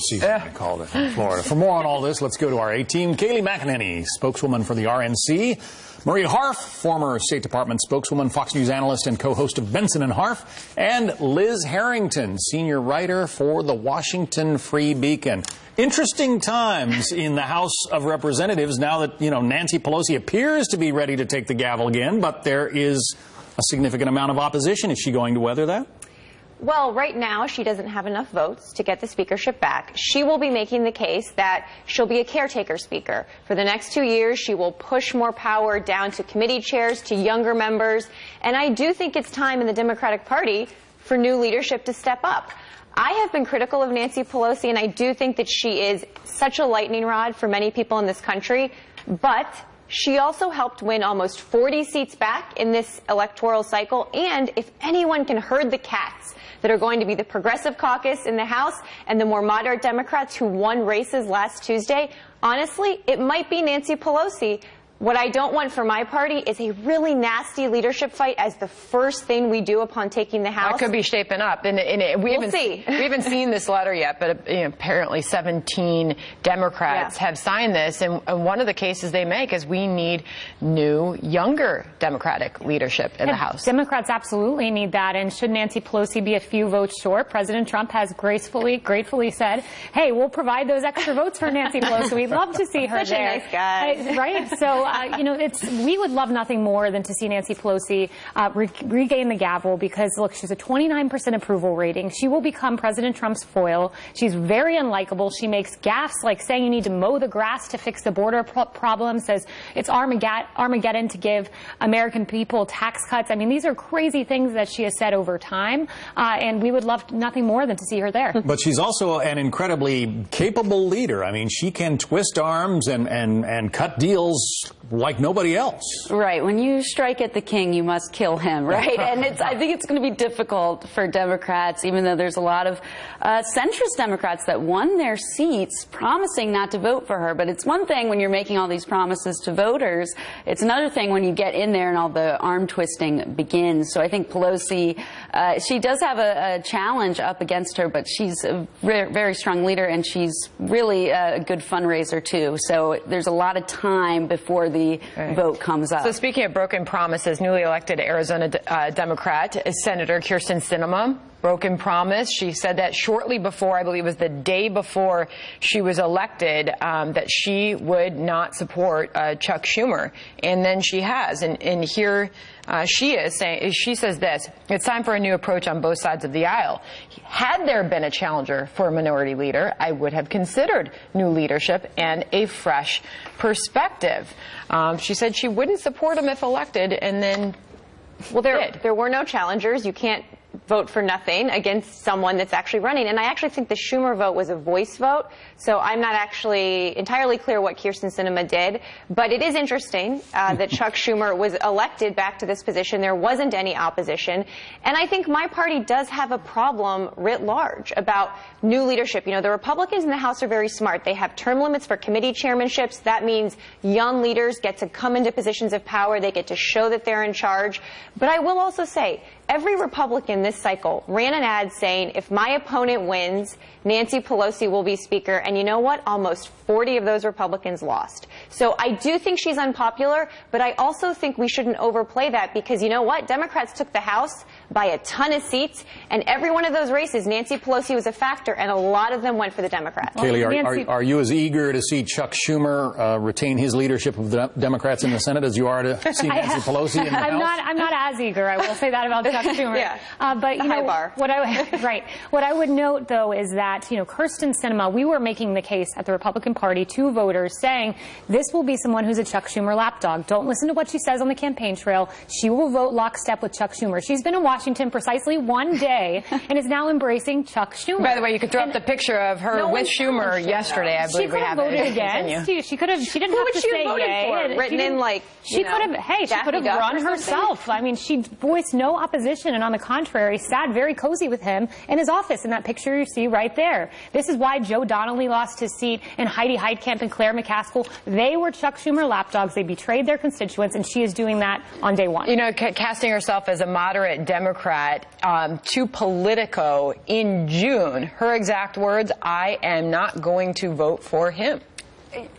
season, they called it in Florida. For more on all this, let's go to our A-team. Kayleigh McEnany, spokeswoman for the RNC. Maria Harf, former State Department spokeswoman, Fox News analyst, and co-host of Benson and Harf. And Liz Harrington, senior writer for the Washington Free Beacon. Interesting times in the House of Representatives now that, Nancy Pelosi appears to be ready to take the gavel again, but there is a significant amount of opposition. Is she going to weather that? Well, right now, she doesn't have enough votes to get the speakership back. She will be making the case that she'll be a caretaker speaker. For the next 2 years, she will push more power down to committee chairs, to younger members. And I do think it's time in the Democratic Party for new leadership to step up. I have been critical of Nancy Pelosi, and I do think that she is such a lightning rod for many people in this country. But she also helped win almost 40 seats back in this electoral cycle. And if anyone can herd the cats that are going to be the Progressive Caucus in the House and the more moderate Democrats who won races last Tuesday, honestly, it might be Nancy Pelosi. What I don't want for my party is a really nasty leadership fight as the first thing we do upon taking the House. That could be shaping up. And we'll see. We haven't seen this letter yet, but apparently 17 Democrats have signed this. And one of the cases they make is we need new, younger Democratic leadership in the House. Democrats absolutely need that. And should Nancy Pelosi be a few votes short, President Trump has gratefully said, hey, we'll provide those extra votes for Nancy Pelosi. We'd love to see her Such there. a nice guy. Right? So, we would love nothing more than to see Nancy Pelosi regain the gavel because, look, she's a 29% approval rating. She will become President Trump's foil. She's very unlikable. She makes gaffes like saying you need to mow the grass to fix the border problem, says it's Armageddon to give American people tax cuts. I mean, these are crazy things that she has said over time, and we would love nothing more than to see her there. But she's also an incredibly capable leader. I mean, she can twist arms and cut deals like nobody else. Right. When you strike at the king, you must kill him, right? And I think it's going to be difficult for Democrats, even though there's a lot of centrist Democrats that won their seats promising not to vote for her. But it's one thing when you're making all these promises to voters. It's another thing when you get in there and all the arm twisting begins. So I think Pelosi, she does have a challenge up against her, but she's a very strong leader, and she's really a good fundraiser, too. So there's a lot of time before the vote comes up. So speaking of broken promises, newly elected Arizona Democrat Senator Kyrsten Sinema, broken promise. She said that shortly before, I believe it was the day before she was elected, that she would not support Chuck Schumer. And then she has. And here she is saying, she says this, it's time for a new approach on both sides of the aisle. Had there been a challenger for a minority leader, I would have considered new leadership and a fresh perspective. She said she wouldn't support him if elected, and then there were no challengers. You can't vote for nothing against someone that's actually running. And I actually think the Schumer vote was a voice vote, so I'm not actually entirely clear what Kyrsten Sinema did. But it is interesting that Chuck Schumer was elected back to this position. There wasn't any opposition. And I think my party does have a problem writ large about new leadership. The Republicans in the House are very smart. They have term limits for committee chairmanships. That means young leaders get to come into positions of power. They get to show that they're in charge. But I will also say, every Republican this cycle ran an ad saying, if my opponent wins, Nancy Pelosi will be Speaker. And you know what? Almost 40 of those Republicans lost. So I do think she's unpopular, but I also think we shouldn't overplay that because you know what? Democrats took the House by a ton of seats, and every one of those races, Nancy Pelosi was a factor, and a lot of them went for the Democrats. Kayleigh, are you as eager to see Chuck Schumer retain his leadership of the Democrats in the Senate as you are to see Nancy Pelosi in the House? I'm not as eager. I will say that about Chuck Schumer. But you know, bar. What I would note, though, is that Kyrsten Sinema, we were making the case at the Republican Party to voters saying this will be someone who's a Chuck Schumer lapdog. Don't listen to what she says on the campaign trail. She will vote lockstep with Chuck Schumer. She's been in Washington precisely one day and is now embracing Chuck Schumer. By the way, you could throw up the picture of her with Schumer yesterday. I believe she could have voted against. She could have. She didn't have to say yay. Written in like she could have. Hey, she could have run herself. I mean, she voiced no opposition. opposition and, on the contrary, sat very cozy with him in his office in that picture you see right there. This is why Joe Donnelly lost his seat and Heidi Heitkamp and Claire McCaskill. They were Chuck Schumer lapdogs. They betrayed their constituents, and she is doing that on day one. You know, casting herself as a moderate Democrat to Politico in June, her exact words, "I am not going to vote for him."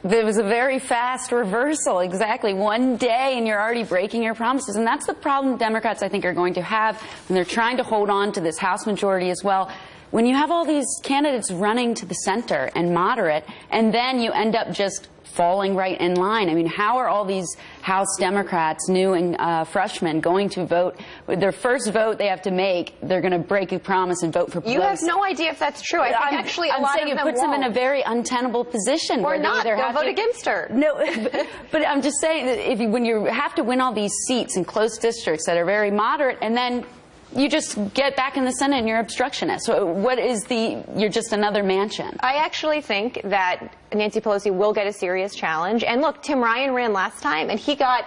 There was a very fast reversal, exactly. One day and you're already breaking your promises. And that's the problem Democrats, I think, are going to have when they're trying to hold on to this House majority as well. When you have all these candidates running to the center and moderate, and then you end up just falling right in line. I mean, how are all these House Democrats, new and freshmen, going to vote? With their first vote they have to make, they're going to break a promise and vote for Pelosi. You have no idea if that's true. I think actually a lot of them it puts them in a very untenable position. Or not. They'll vote against her. No, but I'm just saying that when you have to win all these seats in close districts that are very moderate, and then you just get back in the Senate and you're obstructionist. So what is you're just another Manchin. I actually think that Nancy Pelosi will get a serious challenge. And look, Tim Ryan ran last time and he got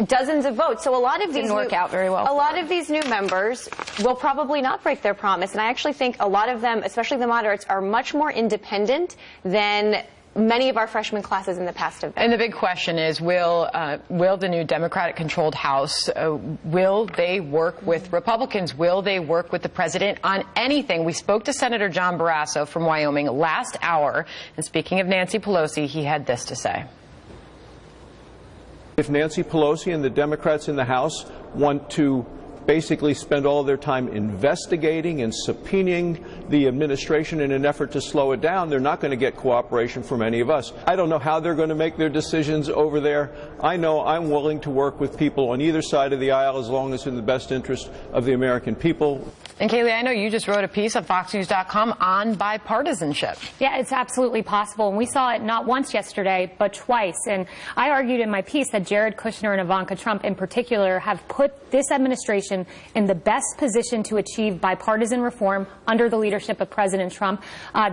dozens of votes. So a lot of these didn't work out very well. A lot of these new members will probably not break their promise. And I actually think a lot of them, especially the moderates, are much more independent than many of our freshman classes in the past have been. And the big question is, will the new Democratic-controlled House, will they work with Republicans? Will they work with the president on anything? We spoke to Senator John Barrasso from Wyoming last hour, and speaking of Nancy Pelosi, he had this to say. If Nancy Pelosi and the Democrats in the House want to basically spend all their time investigating and subpoenaing the administration in an effort to slow it down, they're not going to get cooperation from any of us. I don't know how they're going to make their decisions over there. I know I'm willing to work with people on either side of the aisle as long as it's in the best interest of the American people. And Kaylee, I know you just wrote a piece on FoxNews.com on bipartisanship. Yeah, it's absolutely possible. And we saw it not once yesterday, but twice. And I argued in my piece that Jared Kushner and Ivanka Trump in particular have put this administration in the best position to achieve bipartisan reform under the leadership of President Trump.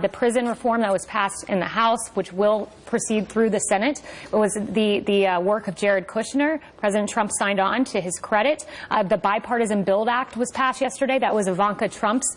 The prison reform that was passed in the House, which will proceed through the Senate, it was the work of Jared Kushner. President Trump signed on to his credit. The Bipartisan Build Act was passed yesterday. That was Ivanka Trump's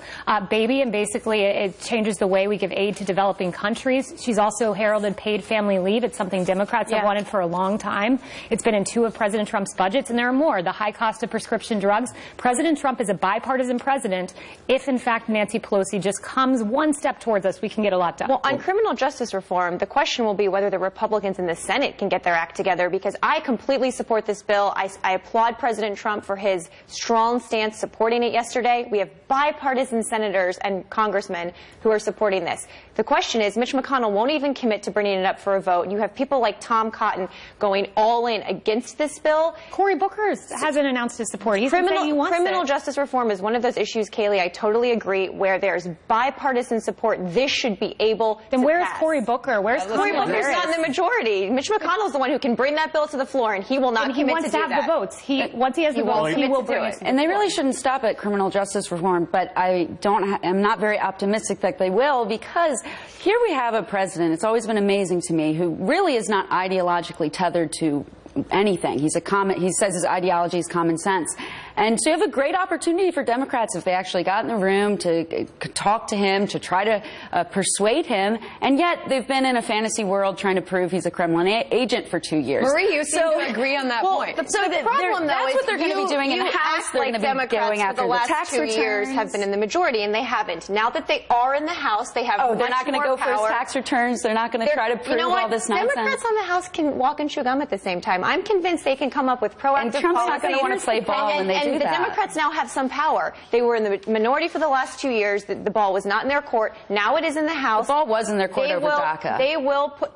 baby, and basically it changes the way we give aid to developing countries. She's also heralded paid family leave. It's something Democrats have wanted for a long time. It's been in 2 of President Trump's budgets, and there are more. The high cost of prescription drugs. President Trump is a bipartisan president. If, in fact, Nancy Pelosi just comes one step towards us, we can get a lot done. Well, on criminal justice reform, the question will be whether the Republicans in the Senate can get their act together, because I completely support this bill. I applaud President Trump for his strong stance supporting it yesterday. We have bipartisan senators and congressmen who are supporting this. The question is, Mitch McConnell won't even commit to bringing it up for a vote. You have people like Tom Cotton going all in against this bill. Cory Booker hasn't announced his support. He's saying he wants criminal justice reform is one of those issues, Kaylee, I totally agree, where there's bipartisan support. This should be able to Then where's pass. Cory Booker? Where's Cory Booker's not in the majority. Mitch McConnell's the one who can bring that bill to the floor, and he will not commit to do that. He wants to have the votes. Once he has the votes, he will bring it. And they really shouldn't stop at criminal justice reform, but I'm not very optimistic that they will, because here we have a president, it's always been amazing to me, who really is not ideologically tethered to anything. He says his ideology is common sense. And so you have a great opportunity for Democrats, if they actually got in the room, to talk to him, to try to persuade him. And yet they've been in a fantasy world trying to prove he's a Kremlin agent for 2 years. Marie, you seem to agree on that point. The problem, though, that's what they're going to be doing in the House. They're going to be going after the tax for the last 2 years have been in the majority, and they haven't. Now that they are in the House, they have much more power. They're not going to go for his tax returns. They're not going to try to prove all this nonsense. Democrats on the House can walk and chew gum at the same time. I'm convinced they can come up with proactive policies. And Trump's not going to want to play ball when they do that. And the Democrats now have some power. They were in the minority for the last 2 years. The ball was not in their court. Now it is in the House. The ball was in their court over DACA.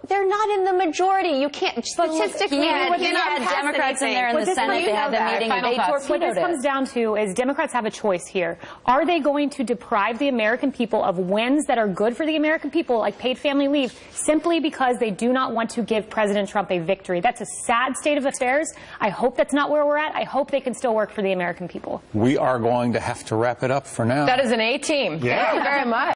They're not in the majority. You can't, statistically, you had Democrats in there in the Senate. They had the meeting and they torpedoed it. What this comes down to is Democrats have a choice here. Are they going to deprive the American people of wins that are good for the American people, like paid family leave, simply because they do not want to give President Trump a victory? That's a sad state of affairs. I hope that's not where we're at. I hope they can still work for the American people. We are going to have to wrap it up for now. That is an A team. Yeah. Thank you very much.